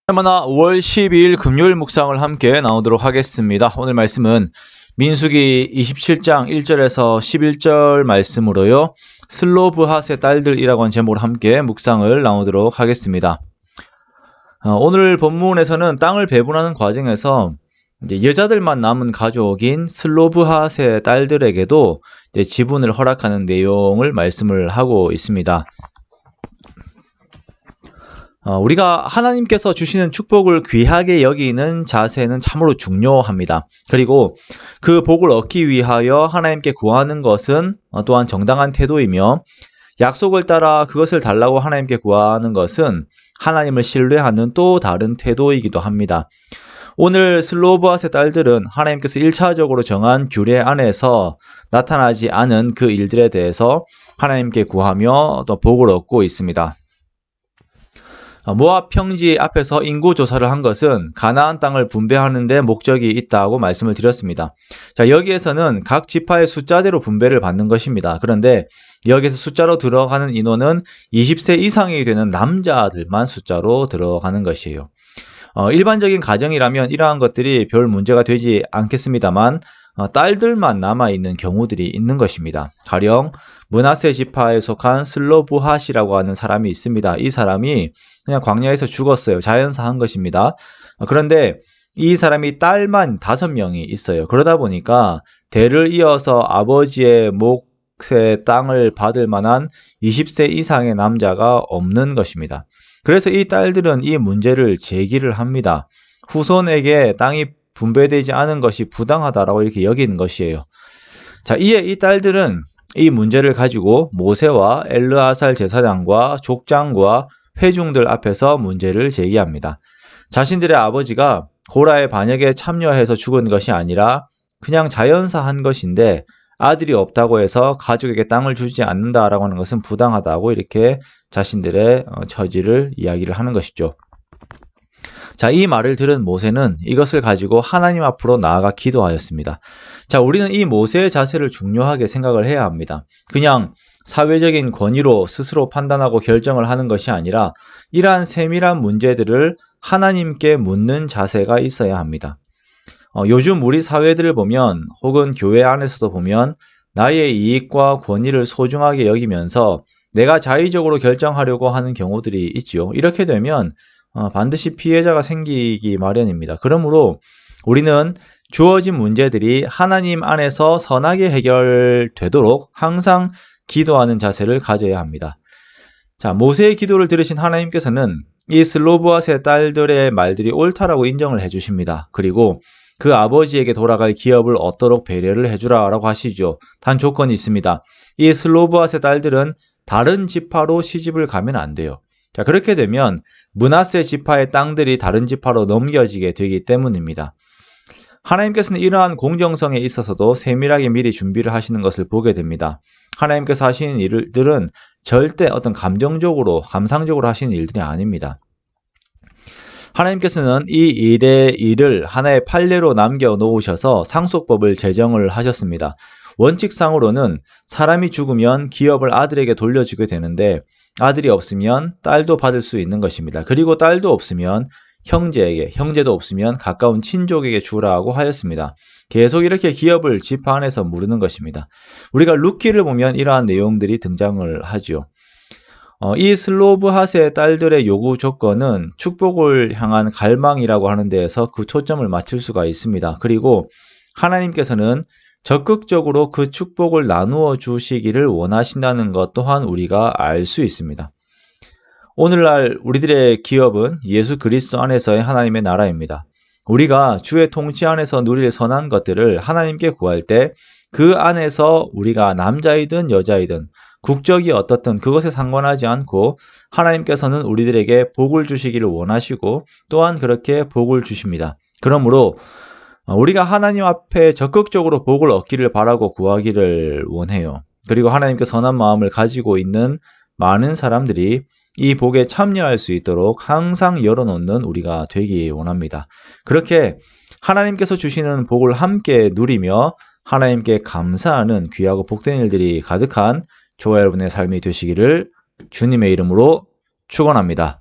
할마나 5월 12일 금요일 묵상을 함께 나오도록 하겠습니다. 오늘 말씀은 민수기 27장 1절에서 11절 말씀으로요. 슬로브핫의 딸들이라고 하는 제목으로 함께 묵상을 나오도록 하겠습니다. 오늘 본문에서는 땅을 배분하는 과정에서 이제 여자들만 남은 가족인 슬로브핫의 딸들에게도 이제 지분을 허락하는 내용을 말씀을 하고 있습니다. 우리가 하나님께서 주시는 축복을 귀하게 여기는 자세는 참으로 중요합니다. 그리고 그 복을 얻기 위하여 하나님께 구하는 것은 또한 정당한 태도이며, 약속을 따라 그것을 달라고 하나님께 구하는 것은 하나님을 신뢰하는 또 다른 태도이기도 합니다. 오늘 슬로브핫의 딸들은 하나님께서 1차적으로 정한 규례 안에서 나타나지 않은 그 일들에 대해서 하나님께 구하며 또 복을 얻고 있습니다. 모압 평지 앞에서 인구 조사를 한 것은 가나안 땅을 분배하는 데 목적이 있다고 말씀을 드렸습니다. 자, 여기에서는 각 지파의 숫자대로 분배를 받는 것입니다. 그런데 여기에서 숫자로 들어가는 인원은 20세 이상이 되는 남자들만 숫자로 들어가는 것이에요. 일반적인 가정이라면 이러한 것들이 별 문제가 되지 않겠습니다만 딸들만 남아있는 경우들이 있는 것입니다. 가령 므낫세 지파에 속한 슬로브핫이라고 하는 사람이 있습니다. 이 사람이 그냥 광야에서 죽었어요. 자연사한 것입니다. 그런데 이 사람이 딸만 5명이 있어요. 그러다 보니까 대를 이어서 아버지의 몫의 땅을 받을 만한 20세 이상의 남자가 없는 것입니다. 그래서 이 딸들은 이 문제를 제기를 합니다. 후손에게 땅이 분배되지 않은 것이 부당하다라고 이렇게 여기는 것이에요. 자, 이에 이 딸들은 이 문제를 가지고 모세와 엘르아살 제사장과 족장과 회중들 앞에서 문제를 제기합니다. 자신들의 아버지가 고라의 반역에 참여해서 죽은 것이 아니라 그냥 자연사한 것인데 아들이 없다고 해서 가족에게 땅을 주지 않는다라고 하는 것은 부당하다고 이렇게 자신들의 처지를 이야기를 하는 것이죠. 자, 이 말을 들은 모세는 이것을 가지고 하나님 앞으로 나아가 기도하였습니다. 자, 우리는 이 모세의 자세를 중요하게 생각을 해야 합니다. 그냥 사회적인 권위로 스스로 판단하고 결정을 하는 것이 아니라 이러한 세밀한 문제들을 하나님께 묻는 자세가 있어야 합니다. 요즘 우리 사회들을 보면, 혹은 교회 안에서도 보면 나의 이익과 권위를 소중하게 여기면서 내가 자의적으로 결정하려고 하는 경우들이 있죠. 이렇게 되면 반드시 피해자가 생기기 마련입니다. 그러므로 우리는 주어진 문제들이 하나님 안에서 선하게 해결되도록 항상 기도하는 자세를 가져야 합니다. 자, 모세의 기도를 들으신 하나님께서는 이 슬로브핫의 딸들의 말들이 옳다라고 인정을 해주십니다. 그리고 그 아버지에게 돌아갈 기업을 얻도록 배려를 해주라 라고 하시죠. 단 조건이 있습니다. 이 슬로브핫의 딸들은 다른 지파로 시집을 가면 안 돼요. 자, 그렇게 되면 므낫세 지파의 땅들이 다른 지파로 넘겨지게 되기 때문입니다. 하나님께서는 이러한 공정성에 있어서도 세밀하게 미리 준비를 하시는 것을 보게 됩니다. 하나님께서 하시는 일들은 절대 어떤 감정적으로, 감상적으로 하시는 일들이 아닙니다. 하나님께서는 이 일을 하나의 판례로 남겨놓으셔서 상속법을 제정을 하셨습니다. 원칙상으로는 사람이 죽으면 기업을 아들에게 돌려주게 되는데 아들이 없으면 딸도 받을 수 있는 것입니다. 그리고 딸도 없으면 형제에게, 형제도 없으면 가까운 친족에게 주라고 하였습니다. 계속 이렇게 기업을 지파 안에서 무르는 것입니다. 우리가 룻기를 보면 이러한 내용들이 등장을 하죠. 이 슬로브핫의 딸들의 요구 조건은 축복을 향한 갈망이라고 하는 데에서 그 초점을 맞출 수가 있습니다. 그리고 하나님께서는 적극적으로 그 축복을 나누어 주시기를 원하신다는 것 또한 우리가 알 수 있습니다. 오늘날 우리들의 기업은 예수 그리스도 안에서의 하나님의 나라입니다. 우리가 주의 통치 안에서 누릴 선한 것들을 하나님께 구할 때 그 안에서 우리가 남자이든 여자이든 국적이 어떻든 그것에 상관하지 않고 하나님께서는 우리들에게 복을 주시기를 원하시고 또한 그렇게 복을 주십니다. 그러므로 우리가 하나님 앞에 적극적으로 복을 얻기를 바라고 구하기를 원해요. 그리고 하나님께 선한 마음을 가지고 있는 많은 사람들이 이 복에 참여할 수 있도록 항상 열어놓는 우리가 되기 원합니다. 그렇게 하나님께서 주시는 복을 함께 누리며 하나님께 감사하는 귀하고 복된 일들이 가득한 저와 여러분의 삶이 되시기를 주님의 이름으로 축원합니다.